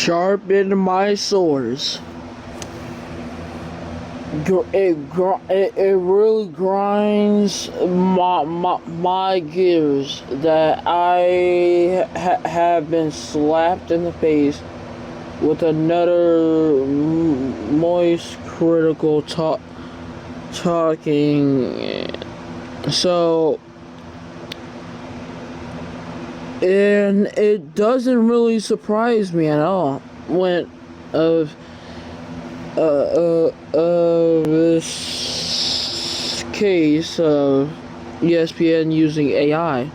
sharpen my swords. It really grinds my gears that I have been slapped in the face with another moist critical talking. So, and it doesn't really surprise me at all when this case of ESPN using AI.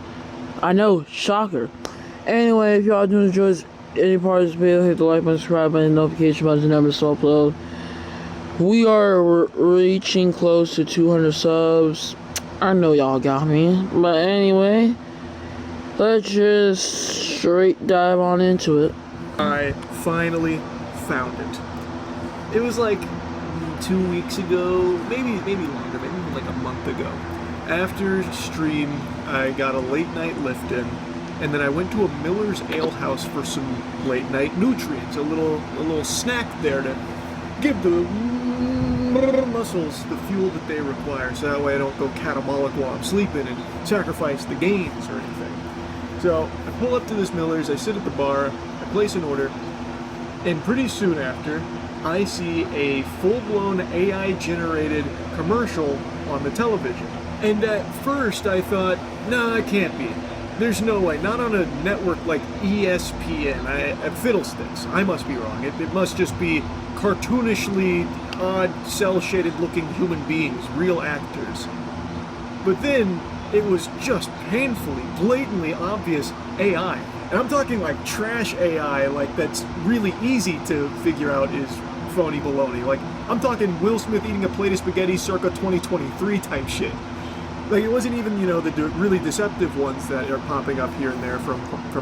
I know, shocker. Anyway, if y'all do enjoy any part of this video, hit the like button, subscribe button, notification button, never stop upload. We are reaching close to 200 subs. I know y'all got me, but anyway, let's just straight dive on into it. I finally found it. It was like 2 weeks ago, maybe longer, maybe even like a month ago. After stream, I got a late night lift in, and then I went to a Miller's Ale House for some late night nutrients, a little snack there to give the muscles the fuel that they require, so that way I don't go catabolic while I'm sleeping and sacrifice the gains or anything. So I pull up to this Miller's, I sit at the bar, I place an order, and pretty soon after, I see a full-blown AI-generated commercial on the television. And at first I thought, nah, it can't be. There's no way, not on a network like ESPN. Fiddlesticks, I must be wrong. It must just be cartoonishly odd, cel-shaded looking human beings, real actors. But then, it was just painfully, blatantly obvious AI. And I'm talking like trash AI, like that's really easy to figure out is phony baloney. Like, I'm talking Will Smith eating a plate of spaghetti circa 2023 type shit. Like, it wasn't even, you know, the really deceptive ones that are popping up here and there from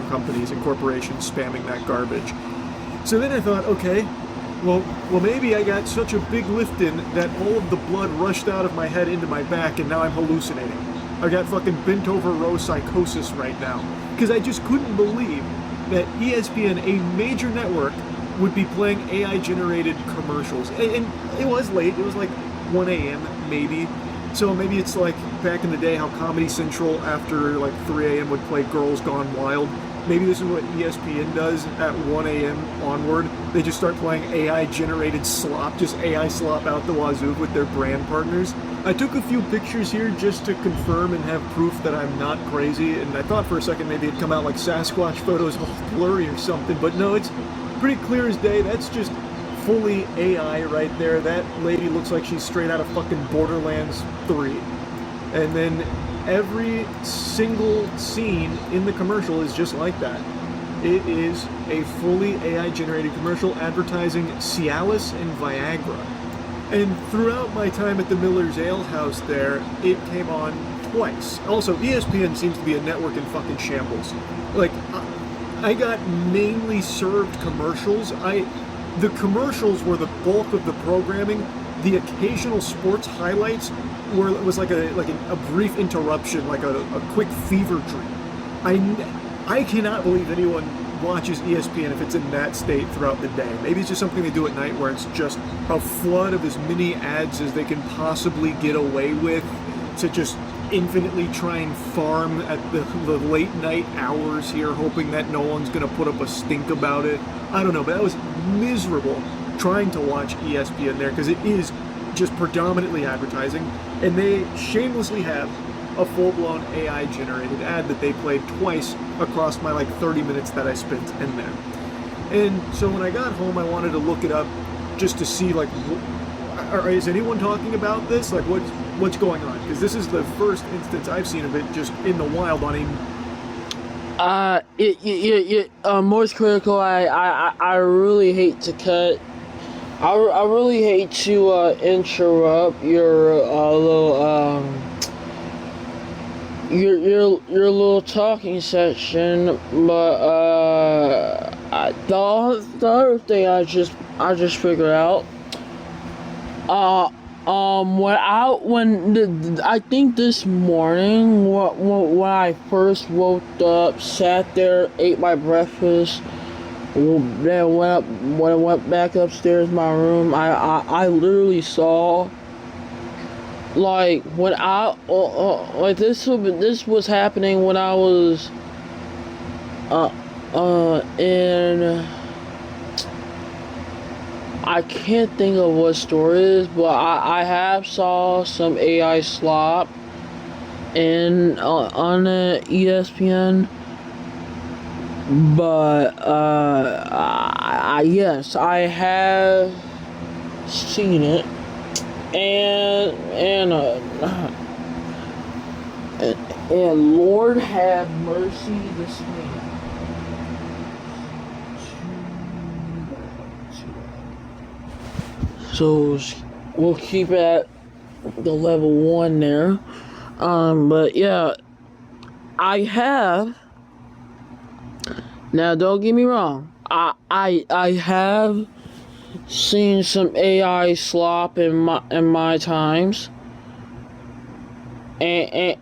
companies and corporations spamming that garbage. So then I thought, okay, well maybe I got such a big lift in that all of the blood rushed out of my head into my back and now I'm hallucinating. I got fucking bent over row psychosis right now. Because I just couldn't believe that ESPN, a major network, would be playing AI-generated commercials. And it was late, it was like 1 a.m. maybe. So maybe it's like back in the day how Comedy Central after like 3 a.m. would play Girls Gone Wild. Maybe this is what ESPN does at 1 a.m. onward. They just start playing AI-generated slop, just AI slop out the wazoo with their brand partners. I took a few pictures here just to confirm and have proof that I'm not crazy, and I thought for a second maybe it'd come out like Sasquatch photos all blurry or something, but no, it's pretty clear as day. That's just fully AI right there. That lady looks like she's straight out of fucking Borderlands 3. And then every single scene in the commercial is just like that. It is a fully AI-generated commercial advertising Cialis and Viagra. And throughout my time at the Miller's Ale House there, it came on twice. Also, ESPN seems to be a network in fucking shambles. Like, I got mainly served commercials. The commercials were the bulk of the programming. The occasional sports highlights was like a brief interruption, like a quick fever dream. I cannot believe anyone watches ESPN if it's in that state throughout the day. Maybe it's just something they do at night where it's just a flood of as many ads as they can possibly get away with to just infinitely try and farm at the late night hours here, hoping that no one's going to put up a stink about it. I don't know, but that was miserable trying to watch ESPN there because it is just predominantly advertising, and they shamelessly have a full-blown AI-generated ad that they played twice across my like 30 minutes that I spent in there. And so when I got home, I wanted to look it up just to see like, is anyone talking about this? Like, what's going on? Because this is the first instance I've seen of it just in the wild on a... Most critical, I really hate to cut. I really hate to interrupt your little talking section, but the other thing I just figured out. I think this morning when I first woke up, sat there, ate my breakfast, Then when I went back upstairs my room, I literally saw, like, when I like this was happening when I was in, I can't think of what store it is, but I have saw some AI-SLOP in on the ESPN. But yes, I have seen it, and Lord have mercy this man. So we'll keep it at the level 1 there. But yeah, I have. Now, don't get me wrong. I have seen some AI-SLOP in my times, and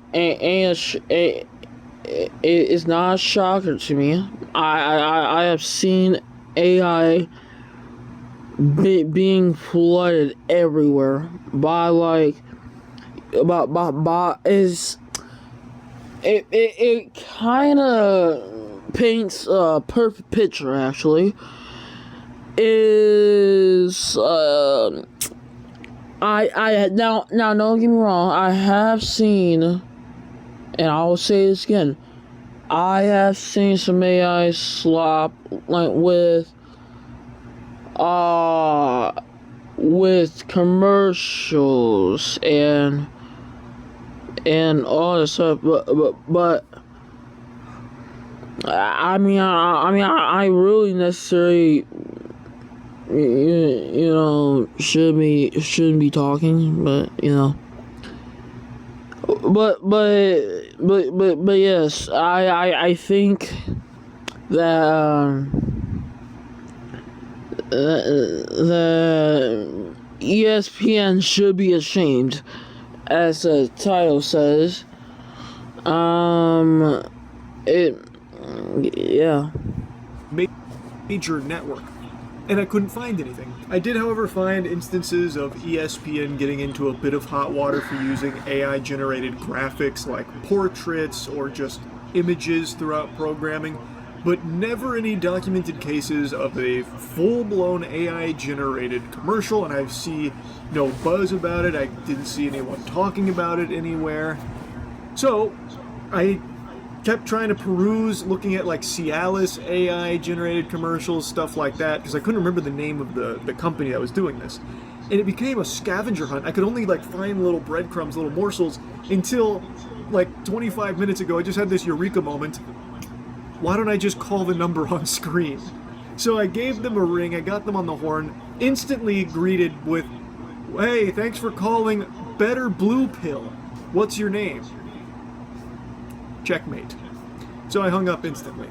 it's not a shocker to me. I have seen AI being flooded everywhere by it kind of paints a perfect picture. Actually, is I now don't get me wrong, I have seen, and I will say this again, I have seen some AI-SLOP like with commercials and all this stuff, but I really necessarily, you know, shouldn't be talking, but you know, but yes, I think that the ESPN should be ashamed, as the title says. Yeah. Major network, and I couldn't find anything. I did, however, find instances of ESPN getting into a bit of hot water for using AI-generated graphics like portraits or just images throughout programming, but never any documented cases of a full-blown AI-generated commercial, and I see no buzz about it. I didn't see anyone talking about it anywhere. So I kept trying to peruse, looking at like Cialis AI-generated commercials, stuff like that, because I couldn't remember the name of the company that was doing this. And it became a scavenger hunt. I could only like find little breadcrumbs, little morsels, until like 25 minutes ago I just had this eureka moment. Why don't I just call the number on screen? So I gave them a ring, I got them on the horn, instantly greeted with, "Hey, thanks for calling Better Blue Pill. What's your name?" Checkmate. So I hung up instantly.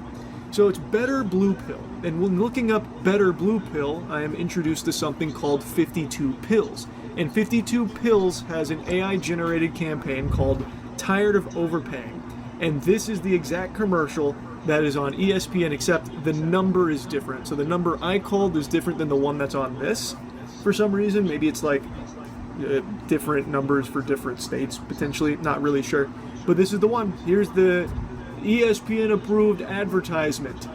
So it's Better Blue Pill. And when looking up Better Blue Pill, I am introduced to something called 52 Pills. And 52 Pills has an AI-generated campaign called Tired of Overpaying. And this is the exact commercial that is on ESPN, except the number is different. So the number I called is different than the one that's on this. For some reason, maybe it's like different numbers for different states, potentially, not really sure. But this is the one. Here's the ESPN approved advertisement.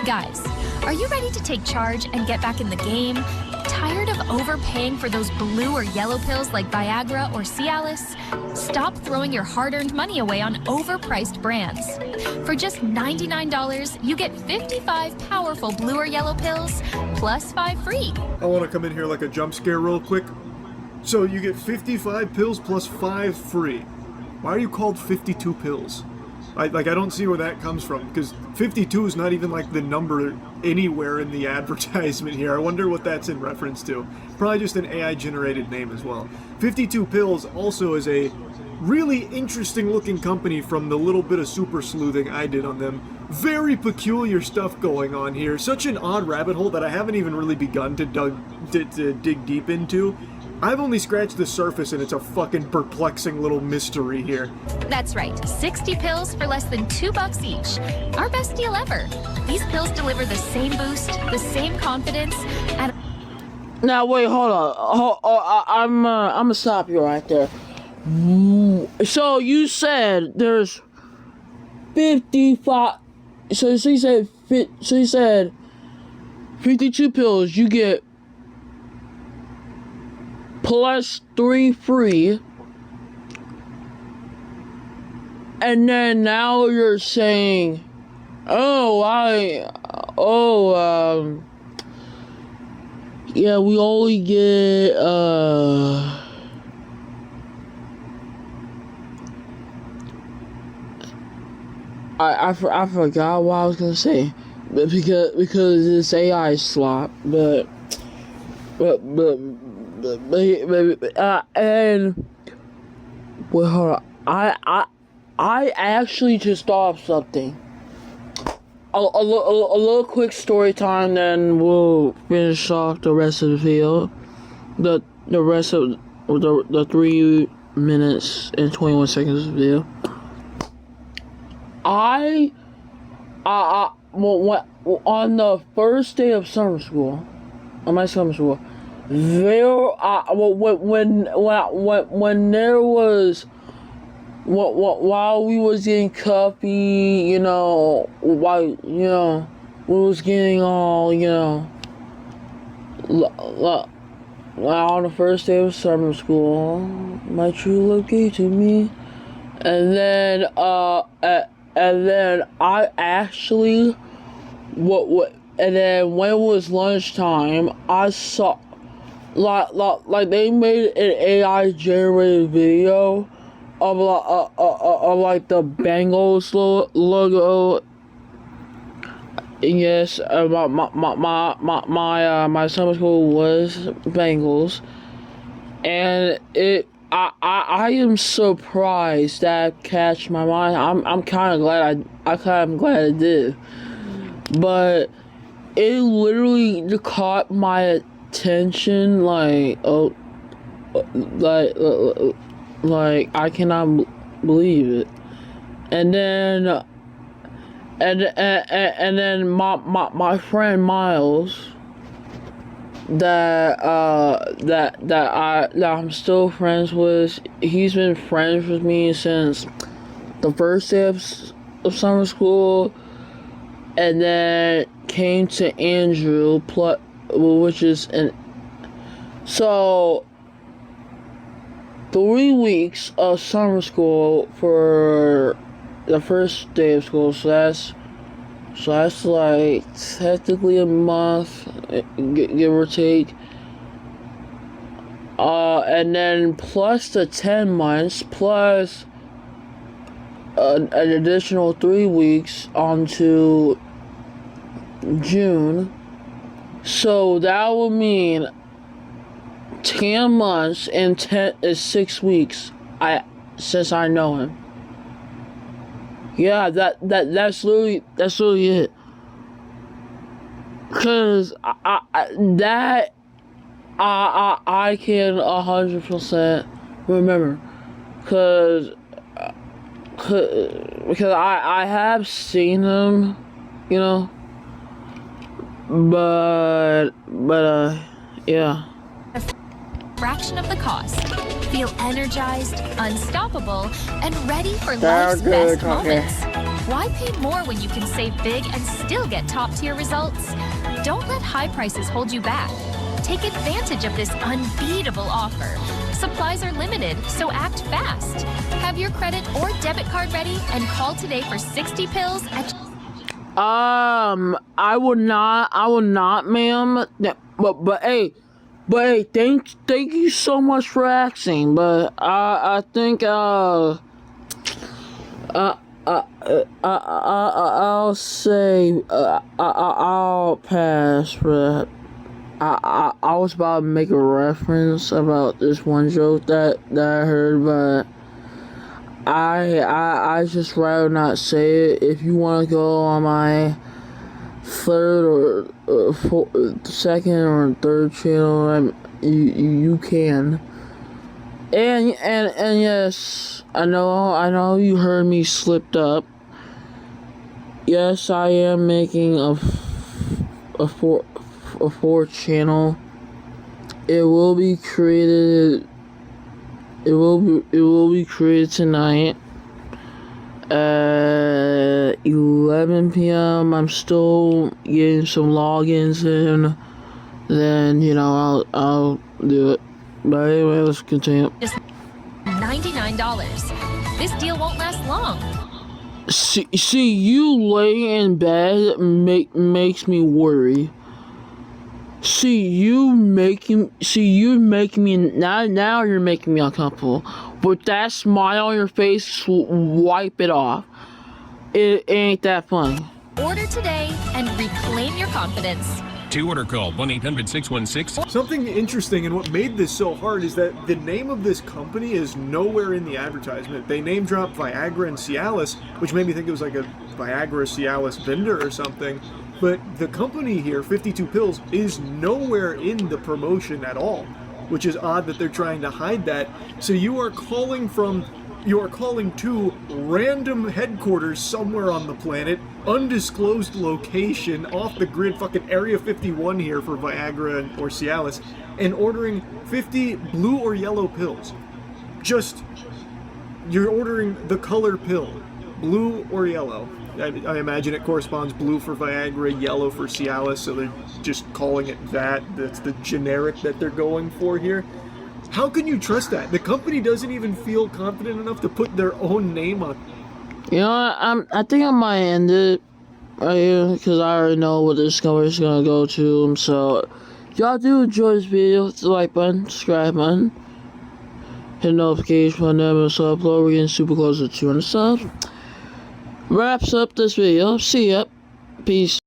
Guys, are you ready to take charge and get back in the game? Tired of overpaying for those blue or yellow pills like Viagra or Cialis? Stop throwing your hard-earned money away on overpriced brands. For just $99, you get 55 powerful blue or yellow pills, plus 5 free. I want to come in here like a jump scare real quick. So you get 55 pills plus 5 free. Why are you called 52 pills? I don't see where that comes from, because 52 is not even like the number anywhere in the advertisement here. I wonder what that's in reference to. Probably just an AI-generated name as well. 52 Pills also is a really interesting looking company from the little bit of super sleuthing I did on them. Very peculiar stuff going on here. Such an odd rabbit hole that I haven't even really begun to dig deep into. I've only scratched the surface, and it's a fucking perplexing little mystery here. That's right, 60 pills for less than $2 each. Our best deal ever. These pills deliver the same boost, the same confidence, and... Now wait, hold on. I'm gonna stop you right there. So you said there's 55. So you said 52 pills. You get plus 3 free, and then now you're saying, yeah, we only get I forgot what I was gonna say, but because it's AI-SLOP, and well, hold on. I actually just thought of something. A little quick story time, then we'll finish off the rest of the video. The rest of the 3 minutes and 21 seconds of the video. On the first day of summer school, on my summer school, when there was, while we was getting comfy, while we was getting all, on the first day of summer school, my true love gave to me, and then I actually, and then when it was lunchtime, I saw, like they made an AI generated video of like the Bengals logo. Yes, my summer school was Bengals, and I am surprised that catch my mind. I'm kind of glad I'm glad I did, but it literally caught my attention like I cannot believe it. And then my friend Miles, that I'm still friends with. He's been friends with me since the first day of summer school, and then came to Andrew, which is so 3 weeks of summer school for the first day of school. So that's like technically a month, give or take. And then plus the 10 months, plus an additional 3 weeks onto June. So that would mean 10 months and 6 weeks. Since I know him. Yeah, that's literally it. Cause I can 100% remember, cause I have seen him, but yeah. A fraction of the cost. Feel energized, unstoppable, and ready for life's best moments. Why pay more when you can save big and still get top-tier results? Don't let high prices hold you back. Take advantage of this unbeatable offer. Supplies are limited, so act fast. Have your credit or debit card ready and call today for 60 pills at... I will not, ma'am. But hey, thank you so much for asking. But I think I'll say I'll pass for that. I was about to make a reference about this one joke that I heard, but I just rather not say it. If you want to go on my third or second or third channel, you can. And yes, I know you heard me slipped up. Yes, I am making a fourth channel. It will be created. It will be created tonight at 11 p.m. I'm still getting some logins in. Then I'll do it. But anyway, let's continue. Just $99. This deal won't last long. See, you lay in bed makes me worry. You're making me now you're making me uncomfortable. With that smile on your face, wipe it off. It ain't that funny. Order today and reclaim your confidence. To order, call 1-800-616. Something interesting, and what made this so hard, is that the name of this company is nowhere in the advertisement. They name dropped Viagra and Cialis, which made me think it was like a Viagra Cialis vendor or something. But the company here, 52 Pills, is nowhere in the promotion at all, which is odd that they're trying to hide that. So you are calling to random headquarters somewhere on the planet, undisclosed location, off the grid, fucking Area 51 here for Viagra or Cialis, and ordering 50 blue or yellow pills. You're ordering the color pill, blue or yellow. I imagine it corresponds blue for Viagra, yellow for Cialis, so they're just calling it that. That's the generic that they're going for here. How can you trust that? The company doesn't even feel confident enough to put their own name on. I think I might end it right here because I already know what this company's gonna go to. So, if y'all do enjoy this video, hit the like button, subscribe button, hit the notification button, and upload. We're getting super close to 200 subs. Wraps up this video. See ya. Peace.